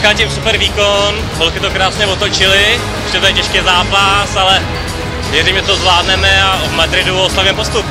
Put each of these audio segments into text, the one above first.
Dneska tím super výkon, holky to krásně otočily, ještě to je těžký zápas, ale věřím, že to zvládneme a v Madridu oslavím postup.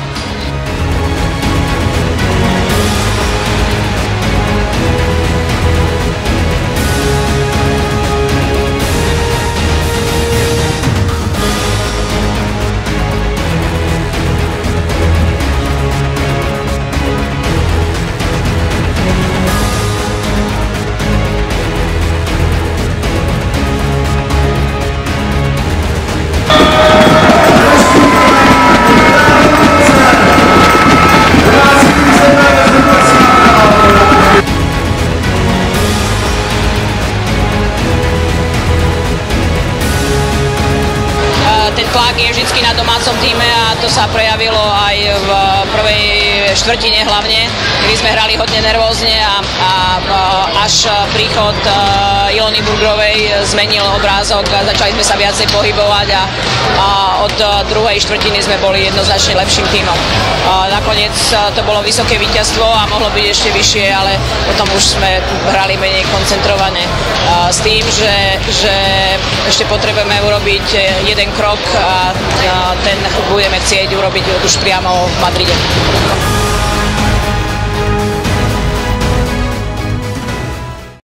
Ten tlak je vždy na domácom týme a to sa prejavilo aj v prvej štvrtine hlavne, kedy sme hrali hodne nervózne a až príchod Ilony Burgrovej zmenil obrázok a začali sme sa viacej pohybovať a od druhej štvrtiny sme boli jednoznačne lepším týmom. Nakoniec to bolo vysoké víťazstvo a mohlo byť ešte vyššie, ale potom už sme hrali menej koncentrovane s tým, že ešte potrebujeme urobiť jeden krok a ten budeme chcieť urobiť už priamo v Madride.